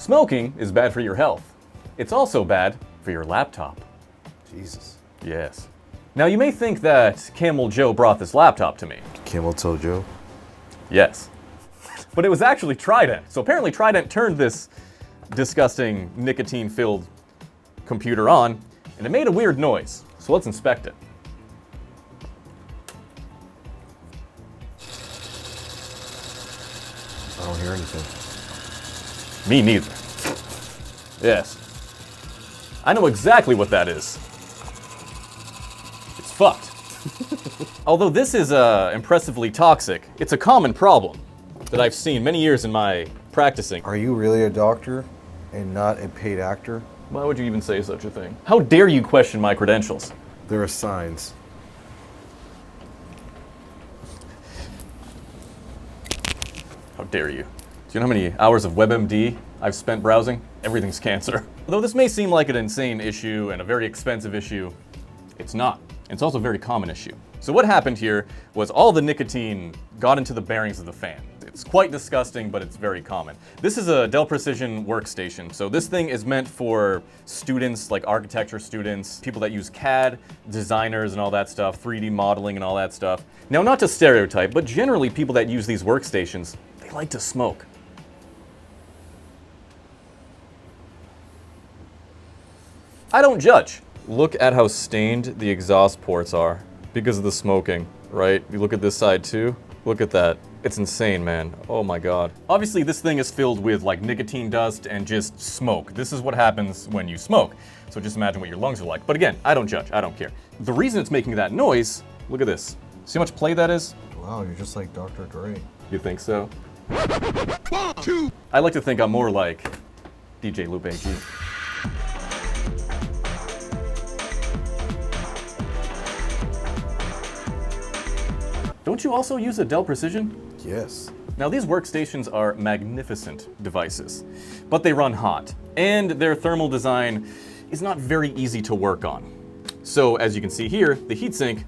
Smoking is bad for your health. It's also bad for your laptop. Jesus. Yes. Now you may think that Camel Joe brought this laptop to me. Camel Toe Joe? Yes. But it was actually Trident. So apparently Trident turned this disgusting nicotine-filled computer on, and it made a weird noise. So let's inspect it. I don't hear anything. Me neither. Yes. I know exactly what that is. It's fucked. Although this is impressively toxic, it's a common problem that I've seen many years in my practicing. Are you really a doctor and not a paid actor? Why would you even say such a thing? How dare you question my credentials? There are signs. How dare you? Do you know how many hours of WebMD I've spent browsing? Everything's cancer. Although this may seem like an insane issue and a very expensive issue, it's not. It's also a very common issue. So what happened here was all the nicotine got into the bearings of the fan. It's quite disgusting, but it's very common. This is a Dell Precision workstation. So this thing is meant for students, like architecture students, people that use CAD, designers and all that stuff, 3D modeling and all that stuff. Now, not to stereotype, but generally people that use these workstations, they like to smoke. I don't judge. Look at how stained the exhaust ports are because of the smoking, right? You look at this side too. Look at that. It's insane, man. Oh my God. Obviously, this thing is filled with like nicotine dust and just smoke. This is what happens when you smoke. So just imagine what your lungs are like. But again, I don't judge. I don't care. The reason it's making that noise, look at this. See how much play that is? Wow, you're just like Dr. Dre. You think so? 1, 2. I like to think I'm more like DJ Lupe G. Don't you also use a Dell Precision? Yes. Now these workstations are magnificent devices, but they run hot, and their thermal design is not very easy to work on. So as you can see here, the heatsink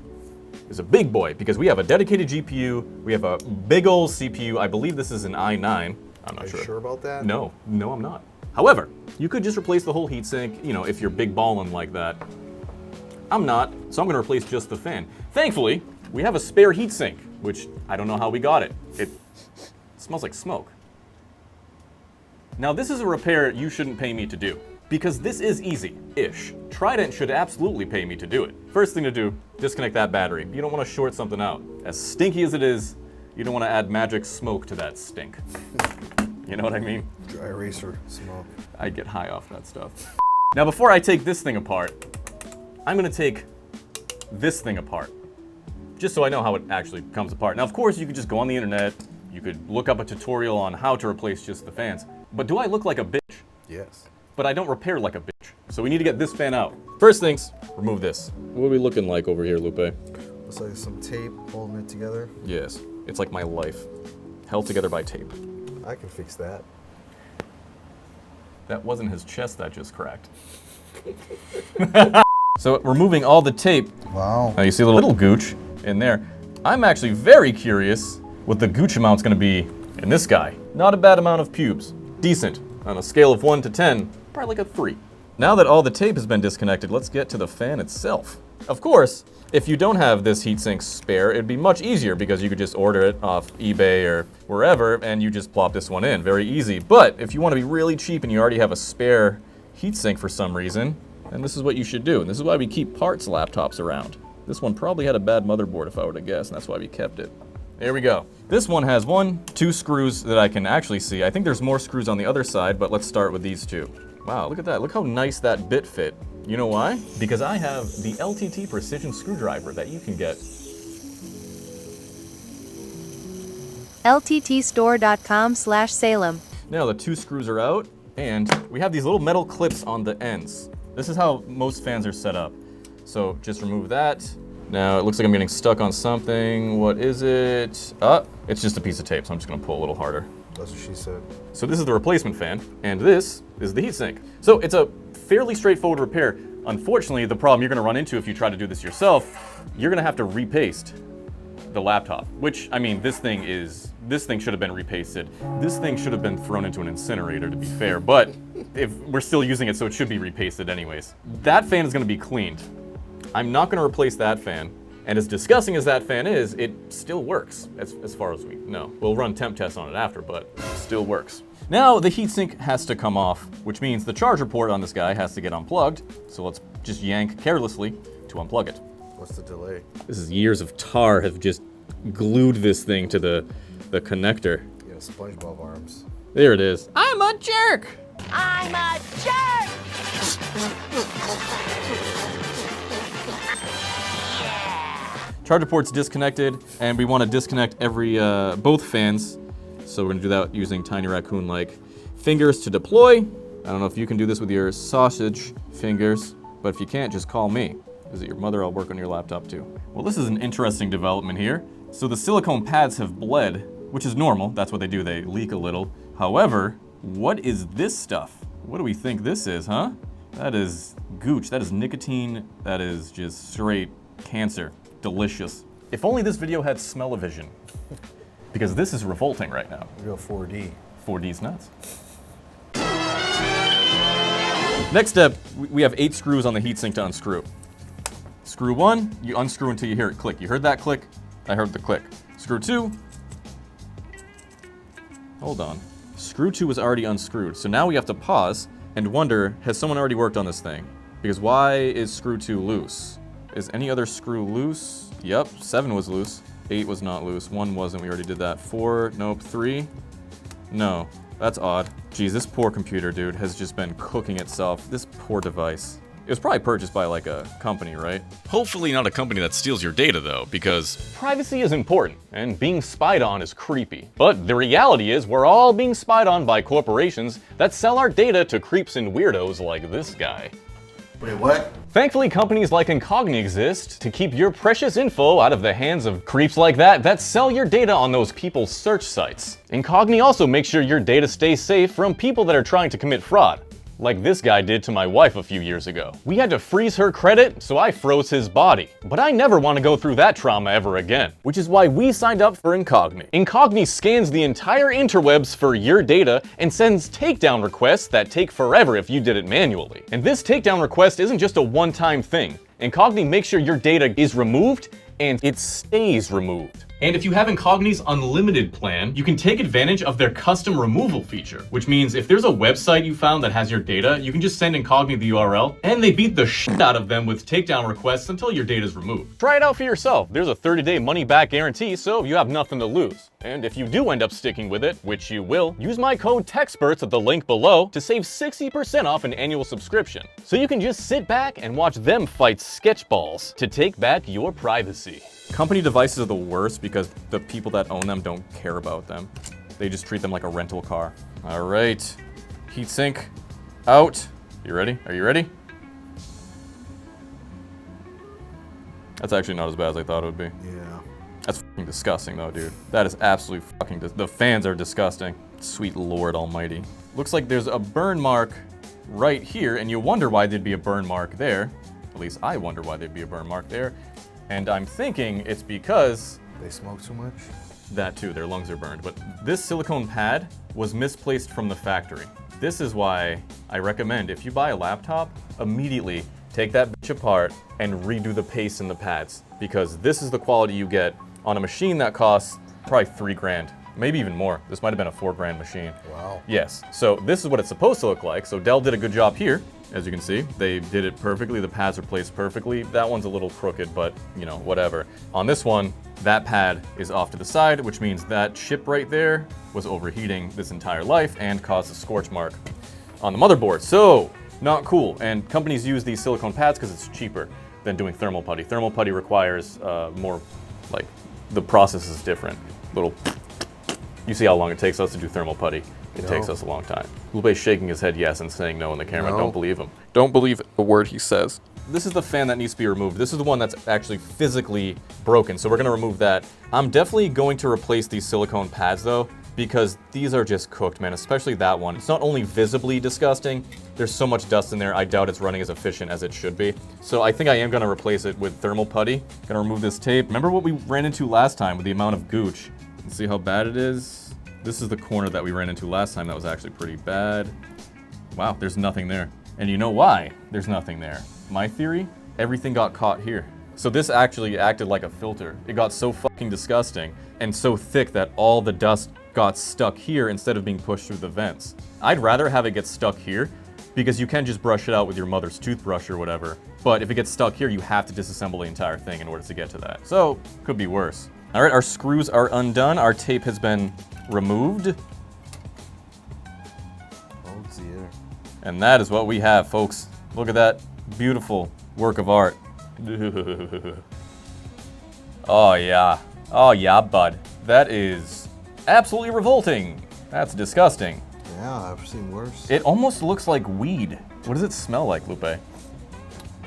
is a big boy because we have a dedicated GPU, we have a big old CPU. I believe this is an i9. I'm not sure. Are you sure about that? No, I'm not. However, you could just replace the whole heatsink, you know, if you're big ballin' like that. I'm not, so I'm gonna replace just the fan. Thankfully, we have a spare heatsink, which I don't know how we got it. It smells like smoke. Now this is a repair you shouldn't pay me to do, because this is easy-ish. Trident should absolutely pay me to do it. First thing to do, disconnect that battery. You don't want to short something out. As stinky as it is, you don't want to add magic smoke to that stink. You know what I mean? Dry eraser smoke. I get high off that stuff. Now before I take this thing apart, I'm gonna take this thing apart, just so I know how it actually comes apart. Now, of course, you could just go on the internet, you could look up a tutorial on how to replace just the fans. But do I look like a bitch? Yes. But I don't repair like a bitch. So we need to get this fan out. First things, remove this. What are we looking like over here, Lupe? Looks like some tape holding it together. Yes, it's like my life, held together by tape. I can fix that. That wasn't his chest that just cracked. So removing all the tape. Wow. Now you see a little gooch in there. I'm actually very curious what the gooch amount's gonna be in this guy. Not a bad amount of pubes. Decent. On a scale of 1 to 10, probably like a 3. Now that all the tape has been disconnected, let's get to the fan itself. Of course, if you don't have this heatsink spare, it'd be much easier because you could just order it off eBay or wherever and you just plop this one in. Very easy. But if you want to be really cheap and you already have a spare heatsink for some reason, then this is what you should do. And this is why we keep parts laptops around. This one probably had a bad motherboard if I were to guess, and that's why we kept it. There we go. This one has 1, 2 screws that I can actually see. I think there's more screws on the other side, but let's start with these 2. Wow, look at that. Look how nice that bit fit. You know why? Because I have the LTT Precision screwdriver that you can get. lttstore.com/Salem. Now the 2 screws are out, and we have these little metal clips on the ends. This is how most fans are set up. So just remove that. Now it looks like I'm getting stuck on something. What is it? It's just a piece of tape, so I'm just gonna pull a little harder. That's what she said. So this is the replacement fan, and this is the heatsink. So it's a fairly straightforward repair. Unfortunately, the problem you're gonna run into if you try to do this yourself, you're gonna have to repaste the laptop, which, I mean, this thing is This thing should have been repasted. This thing should have been thrown into an incinerator, to be fair, but if we're still using it, so it should be repasted anyways. That fan is gonna be cleaned. I'm not gonna replace that fan. And as disgusting as that fan is, it still works, as far as we know. We'll run temp tests on it after, but it still works. Now, the heatsink has to come off, which means the charger port on this guy has to get unplugged. So let's just yank carelessly to unplug it. What's the delay? This is years of tar have just glued this thing to the connector. Yeah, SpongeBob arms. There it is. I'm a jerk! I'm a jerk! Charger port's disconnected, and we want to disconnect both fans. So we're gonna do that using tiny raccoon-like fingers to deploy. I don't know if you can do this with your sausage fingers, but if you can't, just call me. Visit your mother, I'll work on your laptop too. Well, this is an interesting development here. So the silicone pads have bled, which is normal. That's what they do, they leak a little. However, what is this stuff? What do we think this is, huh? That is gooch, that is nicotine, that is just straight cancer. Delicious. If only this video had smell-o-vision, because this is revolting right now. We go 4D. 4D's nuts. Next step, we have 8 screws on the heatsink to unscrew. Screw 1, you unscrew until you hear it click. You heard that click? I heard the click. Screw 2. Hold on. Screw 2 was already unscrewed, so now we have to pause and wonder, has someone already worked on this thing? Because why is screw 2 loose? Is any other screw loose? Yep, 7 was loose. 8 was not loose. 1 wasn't, we already did that. 4, nope. 3, no. That's odd. Geez, this poor computer, dude, has just been cooking itself. This poor device. It was probably purchased by like a company, right? Hopefully not a company that steals your data though, because privacy is important and being spied on is creepy. But the reality is we're all being spied on by corporations that sell our data to creeps and weirdos like this guy. Wait, what? Thankfully, companies like Incogni exist to keep your precious info out of the hands of creeps like that sell your data on those people's search sites. Incogni also makes sure your data stays safe from people that are trying to commit fraud, like this guy did to my wife a few years ago. We had to freeze her credit, so I froze his body. But I never want to go through that trauma ever again, which is why we signed up for Incogni. Incogni scans the entire interwebs for your data and sends takedown requests that take forever if you did it manually. And this takedown request isn't just a one-time thing. Incogni makes sure your data is removed and it stays removed. And if you have Incogni's unlimited plan, you can take advantage of their custom removal feature, which means if there's a website you found that has your data, you can just send Incogni the URL, and they beat the shit out of them with takedown requests until your data is removed. Try it out for yourself. There's a 30-day money-back guarantee, so you have nothing to lose. And if you do end up sticking with it, which you will, use my code TEXPERTS at the link below to save 60% off an annual subscription. So you can just sit back and watch them fight sketchballs to take back your privacy. Company devices are the worst because the people that own them don't care about them. They just treat them like a rental car. All right, heatsink out. You ready? Are you ready? That's actually not as bad as I thought it would be. Yeah. That's fucking disgusting though, dude. That is absolutely fucking the fans are disgusting. Sweet Lord Almighty. Looks like there's a burn mark right here, and you wonder why there'd be a burn mark there. At least I wonder why there'd be a burn mark there. And I'm thinking it's because They smoke too much? that too, their lungs are burned. But this silicone pad was misplaced from the factory. This is why I recommend if you buy a laptop, immediately take that bitch apart and redo the paste in the pads, because this is the quality you get on a machine that costs probably 3 grand, maybe even more. This might have been a 4 grand machine. Wow. Yes, so this is what it's supposed to look like. So Dell did a good job here. As you can see, they did it perfectly. The pads are placed perfectly. That one's a little crooked, but you know, whatever. On this one, that pad is off to the side, which means that chip right there was overheating this entire life and caused a scorch mark on the motherboard. So, not cool. And companies use these silicone pads because it's cheaper than doing thermal putty. Thermal putty requires more, like, the process is different. You see how long it takes us to do thermal putty. It takes us a long time. Lupe's shaking his head yes and saying no in the camera. No. Don't believe him. Don't believe a word he says. This is the fan that needs to be removed. This is the one that's actually physically broken, so we're gonna remove that. I'm definitely going to replace these silicone pads though, because these are just cooked, man, especially that one. It's not only visibly disgusting, there's so much dust in there, I doubt it's running as efficient as it should be. So I think I am gonna replace it with thermal putty. Gonna remove this tape. Remember what we ran into last time with the amount of gooch? See how bad it is? This is the corner that we ran into last time that was actually pretty bad. Wow, there's nothing there. And you know why there's nothing there? My theory? Everything got caught here. So this actually acted like a filter. It got so fucking disgusting and so thick that all the dust got stuck here instead of being pushed through the vents. I'd rather have it get stuck here because you can just brush it out with your mother's toothbrush or whatever. But if it gets stuck here, you have to disassemble the entire thing in order to get to that. So, could be worse. All right, our screws are undone. Our tape has been removed. Oh dear. And that is what we have, folks. Look at that beautiful work of art. Oh yeah. Oh yeah, bud. That is absolutely revolting. That's disgusting. Yeah, I've seen worse. It almost looks like weed. What does it smell like, Lupe?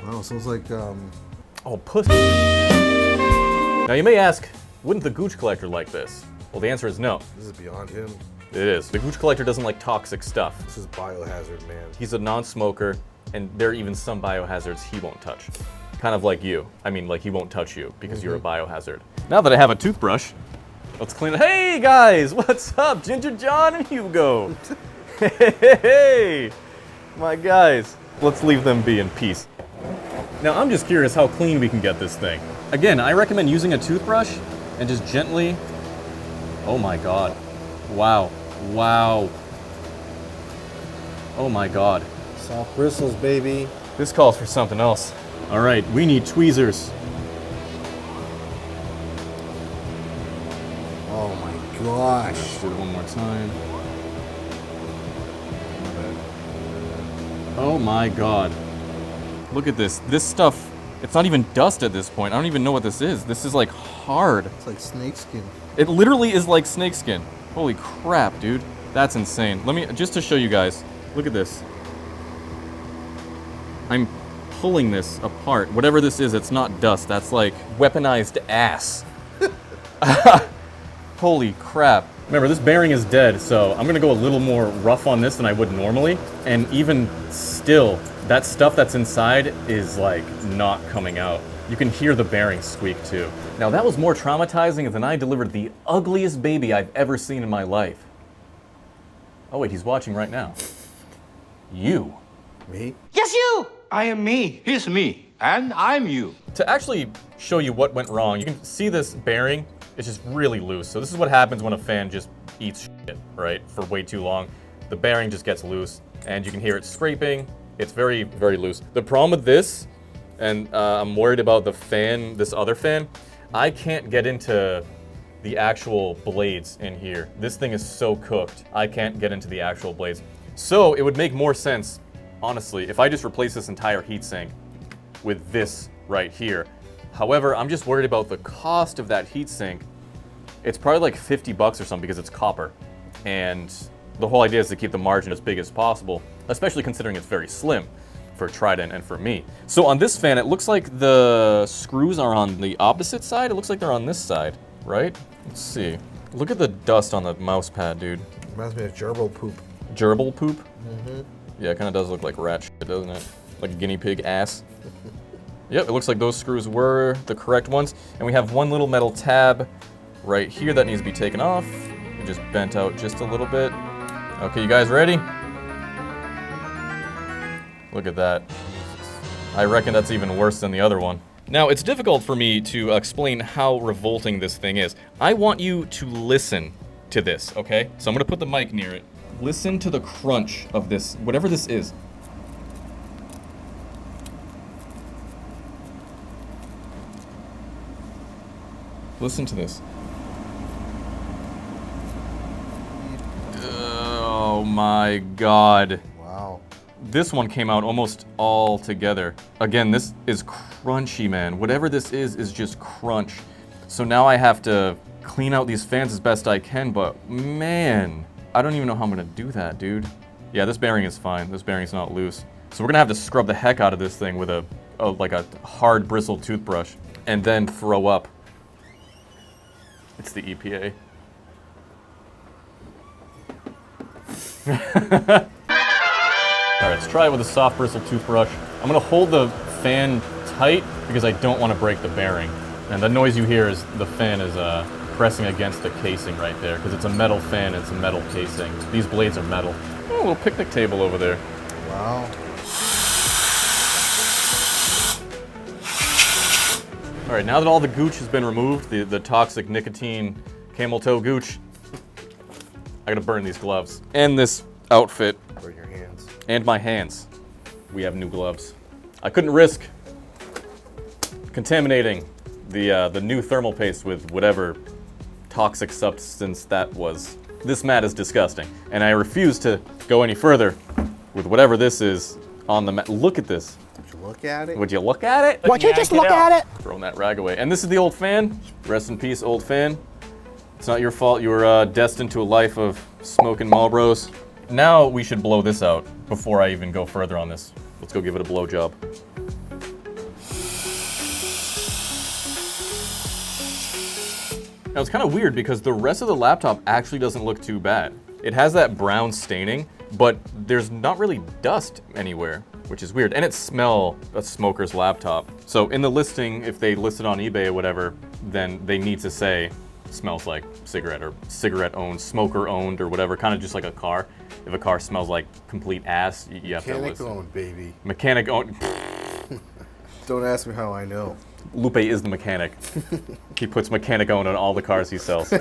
Oh, sounds like Oh, pussy. Now you may ask, wouldn't the Gooch Collector like this? Well, the answer is no. this is beyond him. It is. The Gooch Collector doesn't like toxic stuff. This is biohazard, man. He's a non-smoker, and there are even some biohazards he won't touch. Kind of like you. I mean, like he won't touch you because you're a biohazard. Now that I have a toothbrush, let's clean it. Hey guys, what's up? Ginger John and Hugo. Hey, my guys. Let's leave them be in peace. Now I'm just curious how clean we can get this thing. Again, I recommend using a toothbrush and just gently. Oh my God. Wow. Wow. Oh my God. Soft bristles, baby. This calls for something else. All right, we need tweezers. Oh my gosh. Let's do it one more time. Oh my God. Look at this. This stuff, it's not even dust at this point. I don't even know what this is. This is like hard. It's like snakeskin. It literally is like snakeskin. Holy crap, dude. That's insane. Let me, just to show you guys, look at this. I'm pulling this apart. Whatever this is, it's not dust. That's like weaponized ass. Holy crap. Remember, this bearing is dead, so I'm gonna go a little more rough on this than I would normally. And even still, that stuff that's inside is like not coming out. You can hear the bearing squeak too. Now that was more traumatizing than I delivered the ugliest baby I've ever seen in my life. Oh wait, he's watching right now. You. Me? Yes, you! I am me. He's me. And I'm you. To actually show you what went wrong, you can see this bearing. It's just really loose. So this is what happens when a fan just eats shit, right, for way too long. The bearing just gets loose, and you can hear it scraping. It's very, very loose. The problem with this, and I'm worried about the fan, this other fan, I can't get into the actual blades in here. This thing is so cooked, I can't get into the actual blades. So it would make more sense, honestly, if I just replace this entire heatsink with this right here. However, I'm just worried about the cost of that heatsink. It's probably like 50 bucks or something because it's copper. And the whole idea is to keep the margin as big as possible, especially considering it's very slim for Trident and for me. So on this fan, it looks like the screws are on the opposite side. It looks like they're on this side, right? Let's see. Look at the dust on the mouse pad, dude. Reminds me of gerbil poop. Gerbil poop? Mm-hmm. Yeah, it kind of does look like rat shit, doesn't it? Like a guinea pig ass. Yep, it looks like those screws were the correct ones. And we have one little metal tab right here that needs to be taken off. We just bent out just a little bit. Okay, you guys ready? Look at that. I reckon that's even worse than the other one. Now, it's difficult for me to explain how revolting this thing is. I want you to listen to this, okay? So I'm gonna put the mic near it. Listen to the crunch of this, whatever this is. Listen to this. Oh my God. Wow. This one came out almost all together. Again, this is crunchy, man. Whatever this is just crunch. So now I have to clean out these fans as best I can, but man, I don't even know how I'm gonna do that, dude. Yeah, this bearing is fine. This bearing's not loose. So we're gonna have to scrub the heck out of this thing with like a hard bristled toothbrush and then throw up. It's the EPA. All right, let's try it with a soft bristle toothbrush. I'm gonna hold the fan tight because I don't want to break the bearing. And the noise you hear is the fan is pressing against the casing right there, because it's a metal fan and it's a metal casing. These blades are metal. Oh, a little picnic table over there. Wow. All right, now that all the gooch has been removed, the toxic nicotine camel toe gooch, I gotta burn these gloves. And this outfit. Burn your hands. And my hands. We have new gloves. I couldn't risk contaminating the new thermal paste with whatever toxic substance that was. This mat is disgusting, and I refuse to go any further with whatever this is on the mat. Look at this. Would you look at it? Would you look at it? Would you just look at it? Throwing that rag away. And this is the old fan. Rest in peace, old fan. It's not your fault. You were destined to a life of smoking Marlboros. Now we should blow this out before I even go further on this. Let's go give it a blow job. Now it's kind of weird because the rest of the laptop actually doesn't look too bad. It has that brown staining, but there's not really dust anywhere, which is weird. And it smells a smoker's laptop. So in the listing, if they list it on eBay or whatever, then they need to say smells like cigarette or cigarette owned, smoker owned or whatever, kind of just like a car. If a car smells like complete ass, you have to list Mechanic owned, baby. Mechanic owned. Don't ask me how I know. Lupe is the mechanic. He puts mechanic owned on all the cars he sells.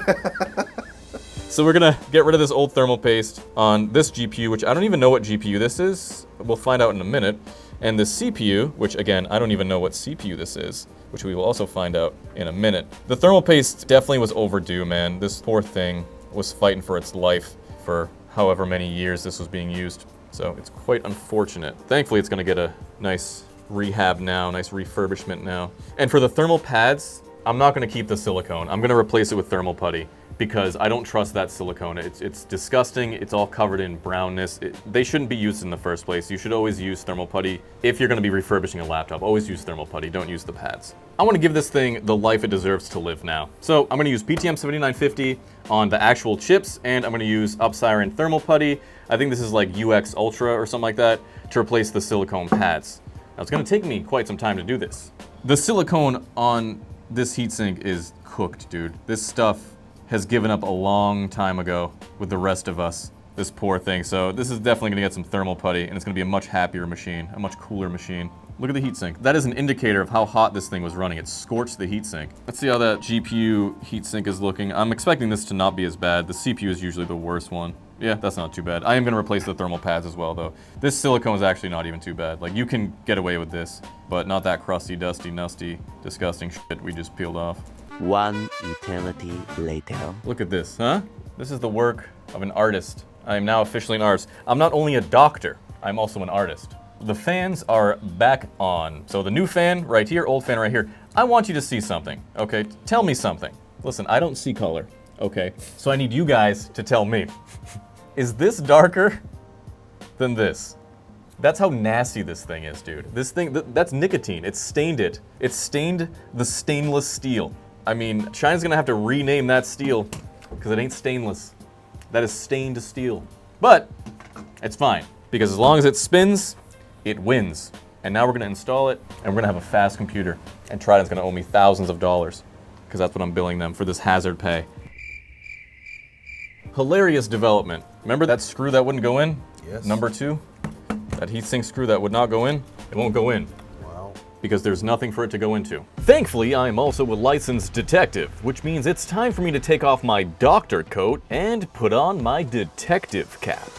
So we're gonna get rid of this old thermal paste on this GPU, which I don't even know what GPU this is. We'll find out in a minute. And this CPU, which again, I don't even know what CPU this is, which we will also find out in a minute. The thermal paste definitely was overdue, man. This poor thing was fighting for its life for however many years this was being used. So it's quite unfortunate. Thankfully, it's gonna get a nice rehab now, nice refurbishment now. And for the thermal pads, I'm not gonna keep the silicone. I'm gonna replace it with thermal putty because I don't trust that silicone. It's disgusting. It's all covered in brownness. They shouldn't be used in the first place. You should always use thermal putty. If you're gonna be refurbishing a laptop, always use thermal putty. Don't use the pads. I wanna give this thing the life it deserves to live now. So I'm gonna use PTM 7950 on the actual chips, and I'm gonna use Upsiren thermal putty. I think this is like UX Ultra or something like that, to replace the silicone pads. Now it's gonna take me quite some time to do this. The silicone on this heatsink is cooked, dude. This stuff has given up a long time ago with the rest of us, this poor thing. So this is definitely gonna get some thermal putty, and it's gonna be a much happier machine, a much cooler machine. Look at the heatsink. That is an indicator of how hot this thing was running. It scorched the heatsink. Let's see how that GPU heatsink is looking. I'm expecting this to not be as bad. The CPU is usually the worst one. Yeah, that's not too bad. I am gonna replace the thermal pads as well, though. This silicone is actually not even too bad. Like, you can get away with this, but not that crusty, dusty, nasty, disgusting shit we just peeled off. One eternity later. Look at this, huh? This is the work of an artist. I am now officially an artist. I'm not only a doctor, I'm also an artist. The fans are back on. So the new fan right here, old fan right here. I want you to see something, okay? Tell me something. Listen, I don't see color, okay? So I need you guys to tell me. Is this darker than this? That's how nasty this thing is, dude. This thing, that's nicotine. It's stained it. It's stained the stainless steel. I mean, China's gonna have to rename that steel because it ain't stainless. That is stained steel. But it's fine because as long as it spins, it wins. And now we're gonna install it and we're gonna have a fast computer. And Trident's gonna owe me thousands of dollars because that's what I'm billing them for this hazard pay. Hilarious development. Remember that screw that wouldn't go in? Yes. Number 2? That heatsink screw that would not go in? It won't go in. Wow. Because there's nothing for it to go into. Thankfully, I'm also a licensed detective, which means it's time for me to take off my doctor coat and put on my detective cap.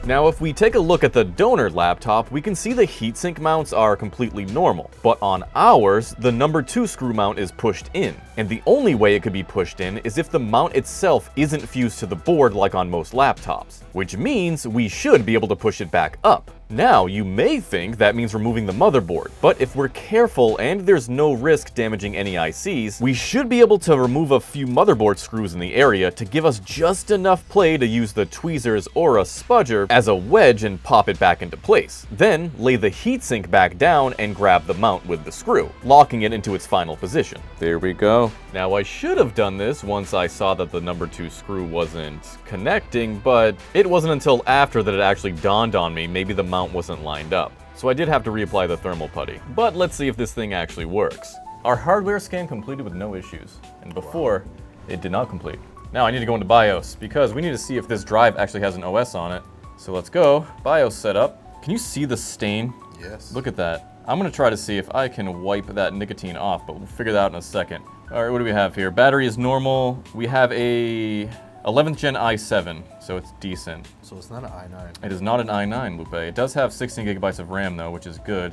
Now, if we take a look at the donor laptop, we can see the heatsink mounts are completely normal. But on ours, the number 2 screw mount is pushed in. And the only way it could be pushed in is if the mount itself isn't fused to the board like on most laptops. Which means we should be able to push it back up. Now, you may think that means removing the motherboard, but if we're careful and there's no risk damaging any ICs, we should be able to remove a few motherboard screws in the area to give us just enough play to use the tweezers or a spudger as a wedge and pop it back into place. Then, lay the heatsink back down and grab the mount with the screw, locking it into its final position. There we go. Now, I should have done this once I saw that the number 2 screw wasn't connecting, but it wasn't until after that it actually dawned on me maybe the mount wasn't lined up. So I did have to reapply the thermal putty. But let's see if this thing actually works. Our hardware scan completed with no issues, and before, it did not complete. Now I need to go into BIOS, because we need to see if this drive actually has an OS on it. So let's go, BIOS setup. Can you see the stain? Yes. Look at that. I'm gonna try to see if I can wipe that nicotine off, but we'll figure that out in a second. All right, what do we have here? Battery is normal. We have a 11th gen i7, so it's decent. So it's not an i9. It is not an i9, Lupe. It does have 16 gigabytes of RAM though, which is good.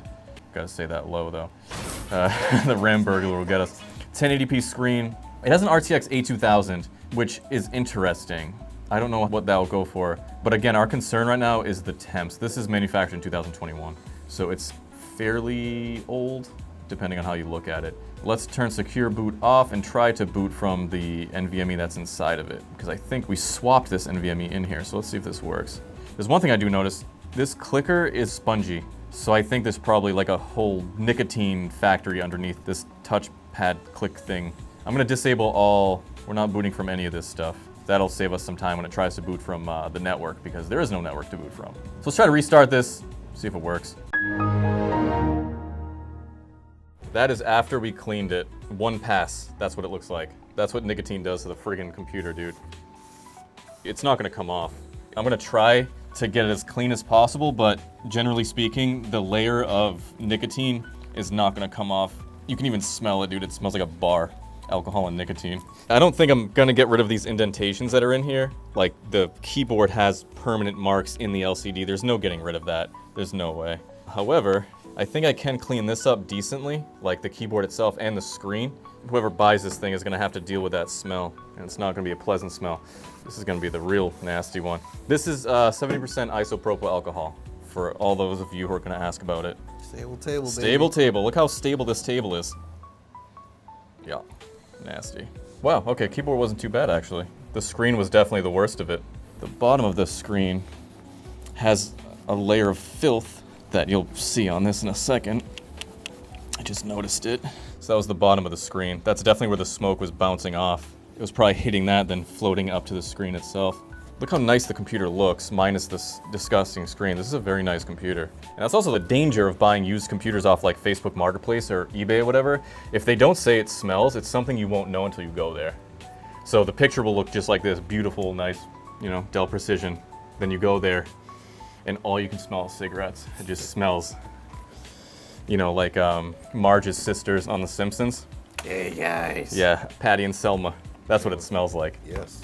Gotta say that low though. The RAM burglar will get us. 1080p screen. It has an RTX A2000, which is interesting. I don't know what that will go for, but again, our concern right now is the temps. This is manufactured in 2021, so it's fairly old, depending on how you look at it. Let's turn secure boot off and try to boot from the NVMe that's inside of it, because I think we swapped this NVMe in here, so let's see if this works. There's one thing I do notice. This clicker is spongy, so I think there's probably like a whole nicotine factory underneath this touchpad click thing. I'm gonna disable all, we're not booting from any of this stuff. That'll save us some time when it tries to boot from the network, because there is no network to boot from. So let's try to restart this, see if it works. That is after we cleaned it. One pass, that's what it looks like. That's what nicotine does to the friggin' computer, dude. It's not gonna come off. I'm gonna try to get it as clean as possible, but generally speaking, the layer of nicotine is not gonna come off. You can even smell it, dude. It smells like a bar. Alcohol and nicotine. I don't think I'm gonna get rid of these indentations that are in here. Like, the keyboard has permanent marks in the LCD. There's no getting rid of that. There's no way. However, I think I can clean this up decently, like the keyboard itself and the screen. Whoever buys this thing is gonna have to deal with that smell, and it's not gonna be a pleasant smell. This is gonna be the real nasty one. This is 70% isopropyl alcohol, for all those of you who are gonna ask about it. Stable table, baby. Stable table. Look how stable this table is. Yeah. Nasty. Wow, okay, keyboard wasn't too bad actually. The screen was definitely the worst of it. The bottom of the screen has a layer of filth that you'll see on this in a second. I just noticed it. So that was the bottom of the screen. That's definitely where the smoke was bouncing off. It was probably hitting that, then floating up to the screen itself. Look how nice the computer looks, minus this disgusting screen. This is a very nice computer. And that's also the danger of buying used computers off like Facebook Marketplace or eBay or whatever. If they don't say it smells, it's something you won't know until you go there. So the picture will look just like this, beautiful, nice, you know, Dell Precision. Then you go there, and all you can smell is cigarettes. It just smells, you know, like Marge's sisters on The Simpsons. Hey guys. Yeah, Patty and Selma. That's what it smells like. Yes.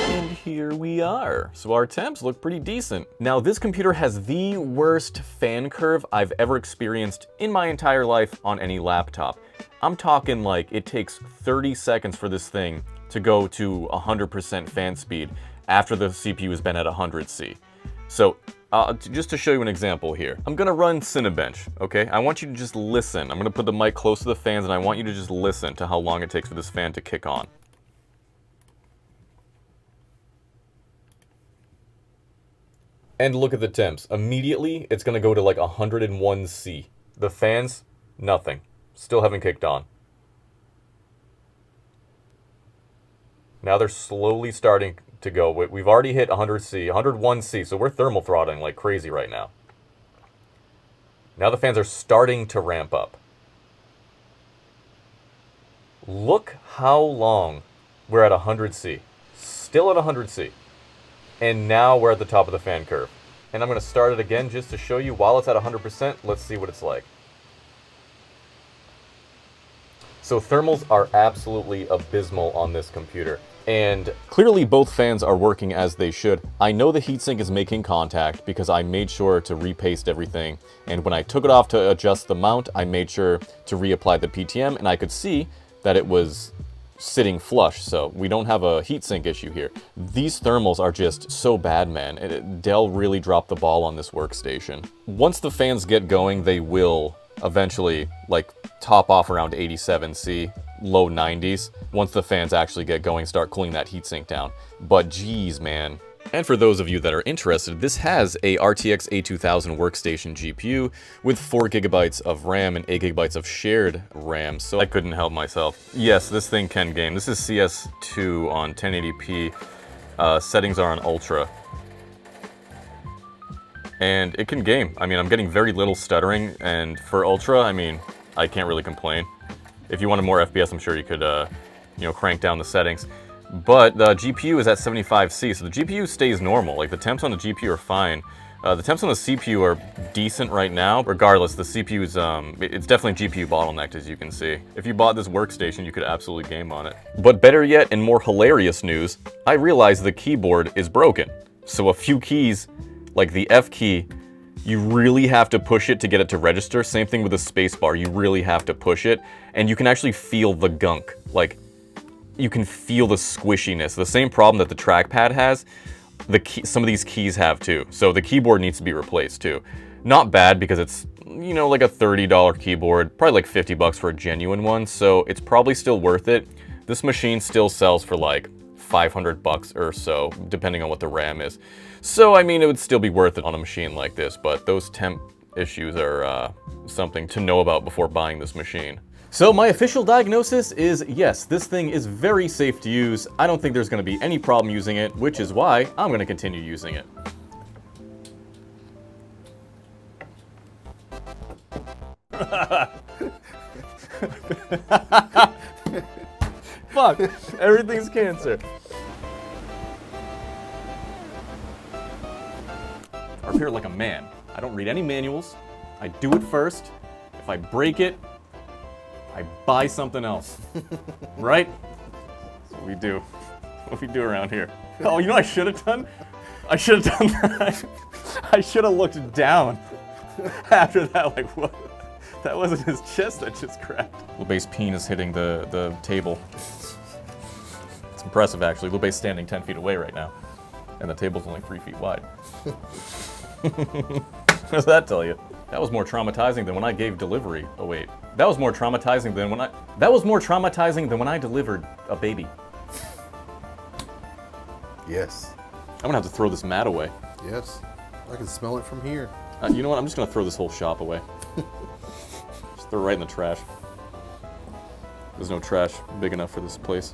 And here we are. So our temps look pretty decent. Now this computer has the worst fan curve I've ever experienced in my entire life on any laptop. I'm talking like it takes 30 seconds for this thing to go to 100% fan speed after the CPU has been at 100C. So just to show you an example here, I'm gonna run Cinebench, okay? I want you to just listen. I'm gonna put the mic close to the fans and I want you to just listen to how long it takes for this fan to kick on. And look at the temps. Immediately, it's gonna go to like 101C. The fans, nothing. Still haven't kicked on. Now they're slowly starting to go. We've already hit 100C, 101C, so we're thermal throttling like crazy right now. Now the fans are starting to ramp up. Look how long we're at 100C. Still at 100C. And now we're at the top of the fan curve. And I'm going to start it again just to show you while it's at 100%. Let's see what it's like. So thermals are absolutely abysmal on this computer. And clearly both fans are working as they should. I know the heatsink is making contact because I made sure to repaste everything. And when I took it off to adjust the mount, I made sure to reapply the PTM, and I could see that it was sitting flush, so we don't have a heatsink issue here. These thermals are just so bad, man. Dell really dropped the ball on this workstation. Once the fans get going, they will eventually like top off around 87C, low 90s. Once the fans actually get going, start cooling that heatsink down. But geez, man. And for those of you that are interested, this has a RTX A2000 workstation GPU with 4 gigabytes of RAM and 8 gigabytes of shared RAM, so I couldn't help myself. Yes, this thing can game. This is CS2 on 1080p. Settings are on Ultra. And it can game. I mean, I'm getting very little stuttering, and for Ultra, I mean, I can't really complain. If you wanted more FPS, I'm sure you could, you know, crank down the settings. But the GPU is at 75C, so the GPU stays normal. Like, the temps on the GPU are fine. The temps on the CPU are decent right now. Regardless, the CPU's, it's definitely GPU bottlenecked, as you can see. If you bought this workstation, you could absolutely game on it. But better yet, and more hilarious news, I realized the keyboard is broken. So a few keys, like the F key, you really have to push it to get it to register. Same thing with the spacebar, you really have to push it. And you can actually feel the gunk. Like, you can feel the squishiness. The same problem that the trackpad has, some of these keys have too. So the keyboard needs to be replaced too. Not bad because it's, you know, like a $30 keyboard, probably like 50 bucks for a genuine one. So it's probably still worth it. This machine still sells for like 500 bucks or so, depending on what the RAM is. So, I mean, it would still be worth it on a machine like this, but those temp issues are something to know about before buying this machine. So my official diagnosis is yes, this thing is very safe to use. I don't think there's going to be any problem using it, which is why I'm going to continue using it. Fuck, everything's cancer. I repair like a man. I don't read any manuals. I do it first. If I break it, I buy something else. Right? That's what we do. What we do around here. Oh, you know what I should have done? I should have done that. I should have looked down after that. Like, what? That wasn't his chest that just cracked. Lupe's peen is hitting the table. It's impressive, actually. Lupe's standing 10 feet away right now. And the table's only 3 feet wide. What does that tell you? That was more traumatizing than when I gave delivery. Oh wait, that was more traumatizing than when I delivered a baby. Yes. I'm gonna have to throw this mat away. Yes. I can smell it from here. You know what? I'm just gonna throw this whole shop away. Just throw it right in the trash. There's no trash big enough for this place.